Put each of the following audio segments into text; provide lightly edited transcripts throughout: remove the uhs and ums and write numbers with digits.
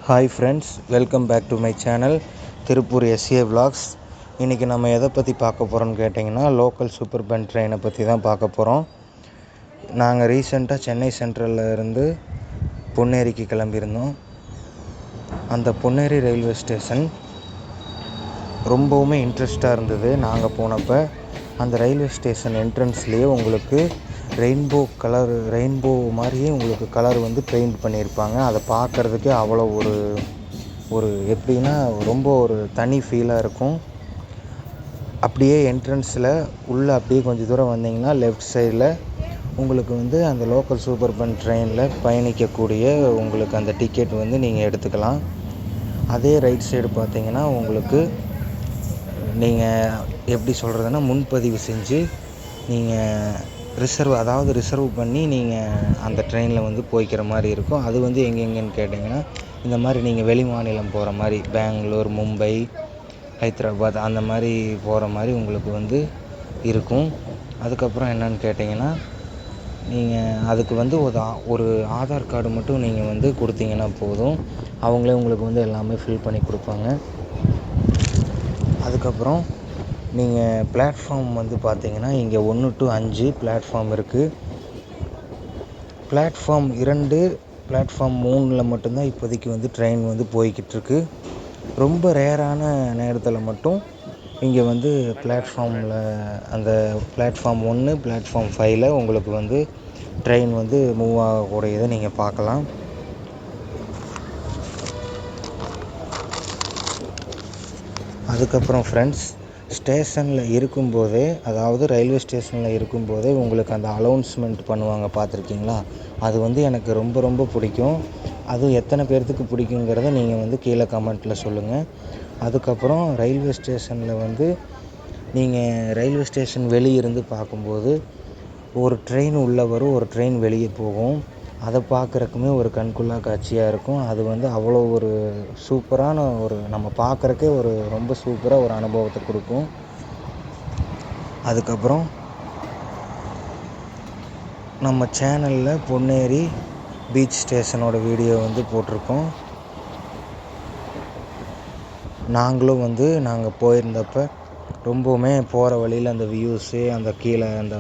Hi friends, welcome back to my channel Tiruppur SA vlogs. இன்றைக்கி நம்ம எதை பற்றி பார்க்க போகிறோம்னு கேட்டிங்கன்னா, லோக்கல் சூப்பர்பன் ட்ரெயினை பற்றி தான் பார்க்க போகிறோம். நாங்கள் ரீசெண்டாக சென்னை சென்ட்ரலில் இருந்து பொன்னேரிக்கு கிளம்பியிருந்தோம். அந்த பொன்னேரி ரயில்வே ஸ்டேஷன் ரொம்பவுமே இன்ட்ரெஸ்ட்டாக இருந்தது. நாங்கள் போனப்போ அந்த ரயில்வே ஸ்டேஷன் என்ட்ரன்ஸ்லேயே உங்களுக்கு ரெயின்போ மாதிரியே உங்களுக்கு கலர் பெயிண்ட் பண்ணியிருப்பாங்க. அதை பார்க்குறதுக்கே அவ்வளோ ஒரு எப்படின்னா ரொம்ப ஒரு தனி ஃபீலாக இருக்கும். அப்படியே என்ட்ரன்ஸில் உள்ளே அப்படியே கொஞ்சம் தூரம் வந்தீங்கன்னா லெஃப்ட் சைடில் உங்களுக்கு அந்த லோக்கல் சூப்பர்பன் ட்ரெயினில் பயணிக்கக்கூடிய உங்களுக்கு அந்த டிக்கெட் நீங்கள் எடுத்துக்கலாம். அதே ரைட் சைடு பார்த்தீங்கன்னா உங்களுக்கு நீங்கள் எப்படி சொல்கிறதுனா முன்பதிவு செஞ்சு நீங்கள் ரிசர்வ் பண்ணி நீங்கள் அந்த ட்ரெயினில் போய்க்கிற மாதிரி இருக்கும். அது எங்கெங்கன்னு கேட்டிங்கன்னா, இந்த மாதிரி நீங்கள் வெளி மாநிலம் போகிற மாதிரி பெங்களூர், மும்பை, ஹைதராபாத் அந்த மாதிரி போகிற மாதிரி உங்களுக்கு இருக்கும். அதுக்கப்புறம் என்னன்னு கேட்டிங்கன்னா, நீங்கள் அதுக்கு ஒரு ஆதார் கார்டு மட்டும் நீங்கள் கொடுத்தீங்கன்னா போதும். அவங்களே உங்களுக்கு எல்லாமே ஃபில் பண்ணி கொடுப்பாங்க. அதுக்கப்புறம் நீங்கள் பிளாட்ஃபார்ம் பார்த்தீங்கன்னா, இங்கே 1 to 5 பிளாட்ஃபார்ம் இருக்குது. பிளாட்ஃபார்ம் 2, பிளாட்ஃபார்ம் 3ல் மட்டும்தான் இப்போதைக்கு ட்ரெயின் போய்கிட்டுருக்கு. ரொம்ப ரேரான நேரத்தில் மட்டும் இங்கே பிளாட்ஃபார்மில் அந்த பிளாட்ஃபார்ம் 1, பிளாட்ஃபார்ம் 5ல் உங்களுக்கு ட்ரெயின் மூவ் ஆகக்கூடியதை நீங்கள் பார்க்கலாம். அதுக்கப்புறம் ஃப்ரெண்ட்ஸ், ஸ்டேஷனில் இருக்கும்போதே, அதாவது ரயில்வே ஸ்டேஷனில் இருக்கும்போதே உங்களுக்கு அந்த அலௌன்ஸ்மெண்ட் பண்ணுவாங்க, பார்த்துருக்கீங்களா? அது எனக்கு ரொம்ப ரொம்ப பிடிக்கும். அது எத்தனை பேர்த்துக்கு பிடிக்குங்கிறத நீங்கள் கீழே கமெண்ட்டில் சொல்லுங்கள். அதுக்கப்புறம் ரயில்வே ஸ்டேஷனில் நீங்கள் ரயில்வே ஸ்டேஷன் வெளியே இருந்து பார்க்கும்போது ஒரு ட்ரெயின் உள்ளே வரும், ஒரு ட்ரெயின் வெளியே போகும். அதை பார்க்குறக்குமே ஒரு கண்கொள்ளா காட்சியாக இருக்கும். அது அவ்வளோ ஒரு சூப்பரான நம்ம பார்க்குறக்கே ரொம்ப சூப்பராக ஒரு அனுபவத்தை கொடுக்கும். அதுக்கப்புறம் நம்ம சேனலில் பொன்னேரி பீச் ஸ்டேஷனோட வீடியோ போட்டிருக்கோம். நாங்களும் நாங்கள் போயிருந்தப்போ ரொம்பவுமே போகிற வழியில் அந்த வியூஸு, அந்த கீழே அந்த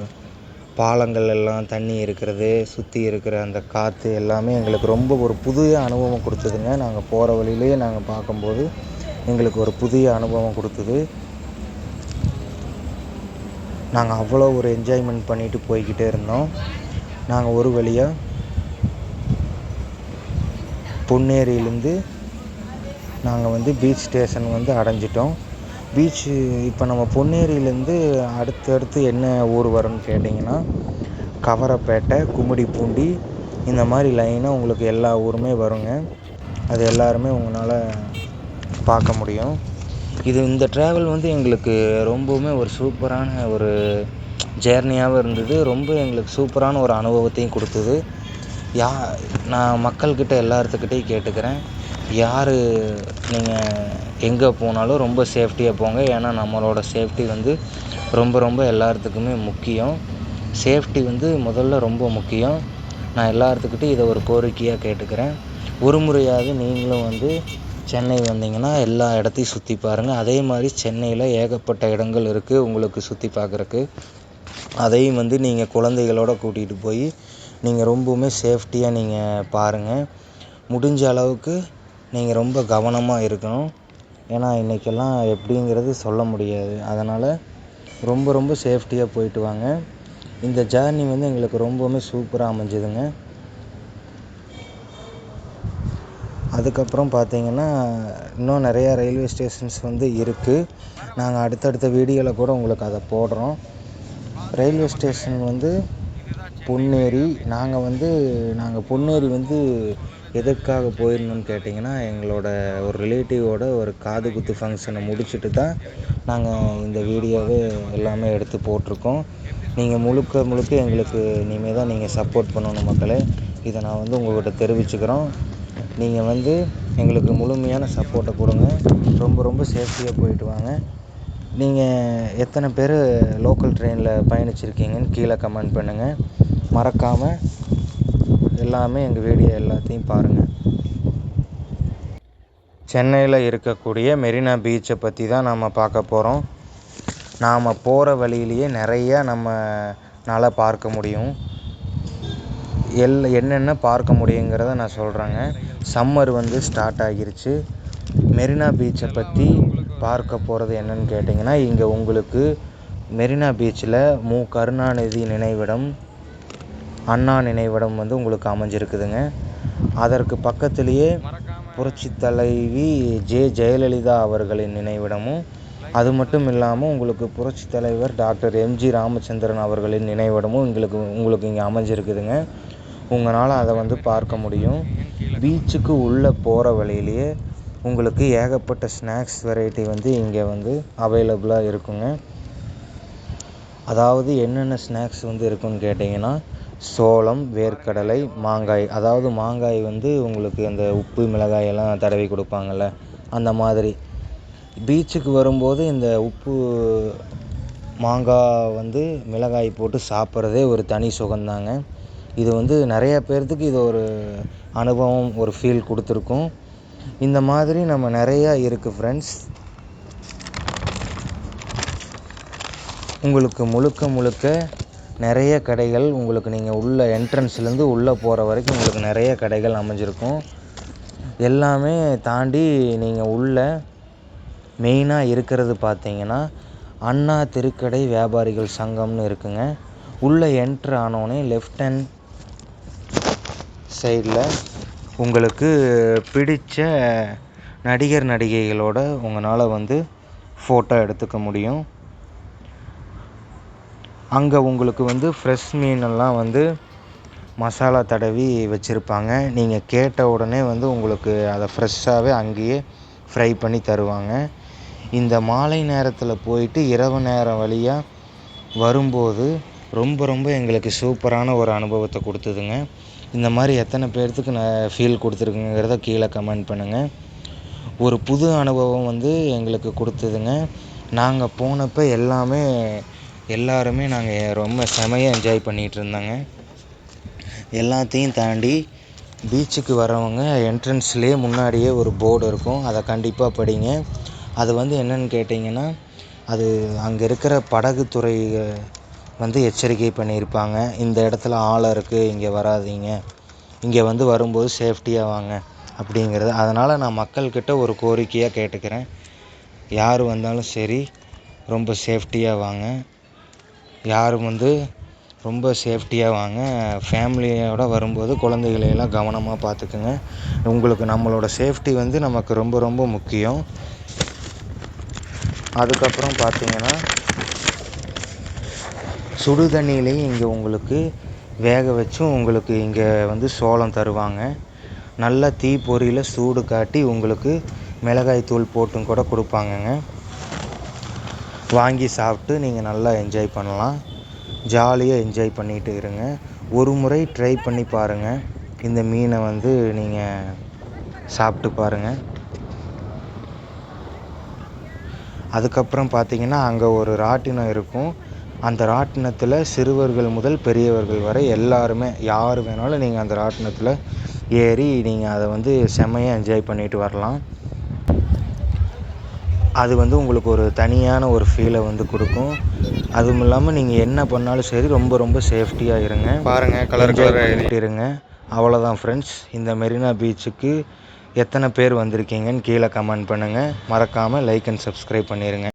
பாலங்கள் எல்லாம், தண்ணி இருக்கிறது, சுற்றி இருக்கிற அந்த காற்று எல்லாமே எங்களுக்கு ரொம்ப ஒரு புதிய அனுபவம் கொடுத்ததுங்க. நாங்கள் போகிற வழியிலேயே நாங்கள் பார்க்கும்போது எங்களுக்கு ஒரு புதிய அனுபவம் கொடுத்தது. நாங்கள் அவ்வளோ ஒரு என்ஜாய்மெண்ட் பண்ணிட்டு போய்கிட்டே இருந்தோம். நாங்கள் ஒரு வழியாக பொன்னேரியிலேருந்து நாங்கள் பீச் ஸ்டேஷன் அடைஞ்சிட்டோம். பீச்சு இப்போ நம்ம பொன்னேரியிலேருந்து அடுத்தடுத்து என்ன ஊர் வரும்னு கேட்டிங்கன்னா, கவரப்பேட்டை, கும்மிடிப்பூண்டி, இந்த மாதிரி லைனாக உங்களுக்கு எல்லா ஊருமே வருங்க. அது எல்லாருமே உங்களால் பார்க்க முடியும். இந்த ட்ராவல் எங்களுக்கு ரொம்பவுமே ஒரு சூப்பரான ஒரு ஜேர்னியாகவும் இருந்தது. ரொம்ப எங்களுக்கு சூப்பரான ஒரு அனுபவத்தையும் கொடுத்தது. நான் மக்கள்கிட்ட எல்லாத்துக்கிட்டையும் கேட்டுக்கிறேன், யார் நீங்கள் எங்கே போனாலும் ரொம்ப சேஃப்டியாக போங்க. ஏன்னா நம்மளோட சேஃப்டி ரொம்ப ரொம்ப எல்லாத்துக்குமே முக்கியம். சேஃப்டி முதல்ல ரொம்ப முக்கியம். நான் எல்லாத்துக்கிட்டையும் இதை ஒரு கோரிக்கையாக கேட்டுக்கிறேன். ஒரு முறையாவது நீங்களும் சென்னை வந்தீங்கன்னா எல்லா இடத்தையும் சுற்றி பாருங்கள். அதே மாதிரி சென்னையில் ஏகப்பட்ட இடங்கள் இருக்குது உங்களுக்கு சுற்றி பார்க்குறக்கு. அதையும் நீங்கள் குழந்தைகளோடு கூட்டிகிட்டு போய் நீங்கள் ரொம்பவுமே சேஃப்டியாக நீங்கள் பாருங்கள். முடிஞ்ச அளவுக்கு நீங்கள் ரொம்ப கவனமாக இருக்கணும். ஏன்னா இன்றைக்கெல்லாம் எப்படிங்கிறது சொல்ல முடியாது. அதனால் ரொம்ப ரொம்ப சேஃப்டியாக போயிட்டு வாங்க. இந்த ஜேர்னி எங்களுக்கு ரொம்பவுமே சூப்பராக அமைஞ்சுதுங்க. அதுக்கப்புறம் பார்த்தீங்கன்னா, இன்னும் நிறையா ரயில்வே ஸ்டேஷன்ஸ் இருக்குது. நாங்கள் அடுத்தடுத்த வீடியோவில் கூட உங்களுக்கு அதை போடுறோம். Railway station Ponneri. நாங்கள் பொன்னேரி எதற்காக போயிருந்தோம்னு கேட்டிங்கன்னா, எங்களோட ஒரு ரிலேட்டிவோட ஒரு காது குத்து ஃபங்க்ஷனை முடிச்சுட்டு தான் நாங்கள் இந்த வீடியோவே எல்லாமே எடுத்து போட்டிருக்கோம். நீங்கள் முழுக்க எங்களுக்கு இனிமேல் தான் நீங்கள் சப்போர்ட் பண்ணணும் மக்களே. இதை நான் உங்கள்கிட்ட தெரிவிச்சுக்கிறோம். நீங்கள் எங்களுக்கு முழுமையான சப்போர்ட்டை கொடுங்க. ரொம்ப ரொம்ப சேஃப்டியாக போயிட்டு வாங்க. நீங்கள் எத்தனை பேர் லோக்கல் ட்ரெயினில் பயணிச்சிருக்கீங்கன்னு கீழே கமெண்ட் பண்ணுங்கள். மறக்காமல் எல்லாமே எங்கள் வீடியோ எல்லாத்தையும் பாருங்கள். சென்னையில் இருக்கக்கூடிய மெரினா பீச்சை பற்றி தான் நாம் பார்க்க போகிறோம். நாம் போகிற வழியிலேயே நிறையா நம்மளால் பார்க்க முடியும். என்னென்ன பார்க்க முடியுங்கிறத நான் சொல்கிறேங்க. சம்மர் வந்து ஸ்டார்ட் ஆகிருச்சு. மெரினா பீச்சை பற்றி பார்க்க போகிறது என்னன்னு கேட்டிங்கன்னா, இங்கே உங்களுக்கு மெரினா பீச்சில் கருணாநிதி நினைவிடம், அண்ணா நினைவிடம் வந்து உங்களுக்கு அமைஞ்சிருக்குதுங்க. அதற்கு பக்கத்திலேயே புரட்சி தலைவி ஜெயலலிதா அவர்களின் நினைவிடமும், அது மட்டும் இல்லாமல் உங்களுக்கு புரட்சி தலைவர் டாக்டர் எம்ஜி ராமச்சந்திரன் அவர்களின் நினைவிடமும் உங்களுக்கு இங்கே அமைஞ்சிருக்குதுங்க. உங்களால் அதை வந்து பார்க்க முடியும். பீச்சுக்கு உள்ளே போகிற வழியிலேயே உங்களுக்கு ஏகப்பட்ட ஸ்நாக்ஸ் வெரைட்டி வந்து இங்கே வந்து அவைலபிளாக இருக்குங்க. அதாவது என்னென்ன ஸ்நாக்ஸ் வந்து இருக்குன்னு கேட்டிங்கன்னா, சோளம், வேர்க்கடலை, மாங்காய். அதாவது மாங்காய் வந்து உங்களுக்கு அந்த உப்பு மிளகாயெல்லாம் தடவி கொடுப்பாங்கள்ல, அந்த மாதிரி. பீச்சுக்கு வரும்போது இந்த உப்பு மாங்காய் வந்து மிளகாய் போட்டு சாப்பிட்றதே ஒரு தனி சுகந்தாங்க. இது வந்து நிறைய பேர்த்துக்கு இது ஒரு அனுபவம், ஒரு ஃபீல் கொடுத்துருக்கும். இந்த மாதிரி நம்ம நிறையா இருக்குது ஃப்ரெண்ட்ஸ். உங்களுக்கு முழுக்க நிறைய கடைகள் உங்களுக்கு நீங்கள் உள்ள என்ட்ரன்ஸ்லேருந்து உள்ளே போகிற வரைக்கும் உங்களுக்கு நிறைய கடைகள் அமைஞ்சிருக்கும். எல்லாமே தாண்டி நீங்கள் உள்ள மெயினாக இருக்கிறது பார்த்தீங்கன்னா, அண்ணா திருக்கடை வியாபாரிகள் சங்கம்னு இருக்குங்க. உள்ளே என்ட்ரு ஆனோடனே லெஃப்ட் ஹேண்ட் சைடில் உங்களுக்கு பிடித்த நடிகர் நடிகைகளோட உங்களால் வந்து ஃபோட்டோ எடுத்துக்க முடியும். அங்கே உங்களுக்கு வந்து ஃப்ரெஷ் மீனெல்லாம் வந்து மசாலா தடவி வச்சுருப்பாங்க. நீங்கள் கேட்ட உடனே வந்து உங்களுக்கு அதை ஃப்ரெஷ்ஷாகவே அங்கேயே ஃப்ரை பண்ணி தருவாங்க. இந்த மாலை நேரத்தில் போயிட்டு இரவு நேரம் வழியாக வரும்போது ரொம்ப எங்களுக்கு சூப்பரான ஒரு அனுபவத்தை கொடுத்ததுங்க. இந்த மாதிரி எத்தனை பேர்த்துக்கு நான் ஃபீல் கொடுத்துருக்குங்கிறத கீழே கமெண்ட் பண்ணுங்கள். ஒரு புது அனுபவம் வந்து எங்களுக்கு கொடுத்ததுங்க. நாங்கள் போனப்போ எல்லாருமே நாங்கள் ரொம்ப செமையாக என்ஜாய் பண்ணிகிட்டு இருந்தாங்க. எல்லாத்தையும் தாண்டி பீச்சுக்கு வரவங்க என்ட்ரன்ஸ்லேயே முன்னாடியே ஒரு போர்டு இருக்கும். அதை கண்டிப்பாக படிங்க. அது வந்து என்னென்னு கேட்டிங்கன்னா, அது அங்கே இருக்கிற படகுத்துறை வந்து எச்சரிக்கை பண்ணியிருப்பாங்க. இந்த இடத்துல ஆழம் இருக்குது, இங்கே வராதீங்க, இங்கே வந்து வரும்போது சேஃப்டியாக வாங்க அப்படிங்கிறது. அதனால் நான் மக்கள்கிட்ட ஒரு கோரிக்கையாக கேட்டுக்கிறேன். யார் வந்தாலும் சரி ரொம்ப சேஃப்டியாக வாங்க. யாரும் வந்து ரொம்ப சேஃப்டியாக வாங்க. ஃபேமிலியோடு வரும்போது குழந்தைகளையெல்லாம் கவனமாக பார்த்துக்குங்க. உங்களுக்கு நம்மளோட சேஃப்டி வந்து நமக்கு ரொம்ப முக்கியம். அதுக்கப்புறம் பார்த்திங்கன்னா, சுடு தண்ணியிலையும் இங்கே உங்களுக்கு வேக வச்சும் உங்களுக்கு இங்கே வந்து சோளம் தருவாங்க. நல்லா தீப்பொறியில் சூடு காட்டி உங்களுக்கு மிளகாய் தூள் போட்டும் கூட கொடுப்பாங்கங்க. வாங்கி சாப்பிட்டு நீங்கள் நல்லா என்ஜாய் பண்ணலாம். ஜாலியாக என்ஜாய் பண்ணிகிட்டு இருங்க. ஒரு முறை ட்ரை பண்ணி பாருங்கள். இந்த மீனை வந்து நீங்கள் சாப்பிட்டு பாருங்கள். அதுக்கப்புறம் பார்த்திங்கன்னா, அங்கே ஒரு ராட்டினம் இருக்கும். அந்த ராட்டினத்தில் சிறுவர்கள் முதல் பெரியவர்கள் வரை எல்லாருமே, யார் வேணாலும் நீங்கள் அந்த ராட்டினத்தில் ஏறி நீங்கள் அதை வந்து செம்மையாக என்ஜாய் பண்ணிட்டு வரலாம். அது வந்து உங்களுக்கு ஒரு தனியான ஒரு ஃபீலை வந்து கொடுக்கும். அதுவும் இல்லாமல் நீங்கள் என்ன பண்ணாலும் சரி ரொம்ப சேஃப்டியாக இருங்க. பாருங்கள், பண்ணிட்டு இருங்க. அவ்வளோதான் ஃப்ரெண்ட்ஸ். இந்த மெரினா பீச்சுக்கு எத்தனை பேர் வந்திருக்கீங்கன்னு கீழே கமெண்ட் பண்ணுங்கள். மறக்காமல் லைக் அண்ட் சப்ஸ்கிரைப் பண்ணிடுங்க.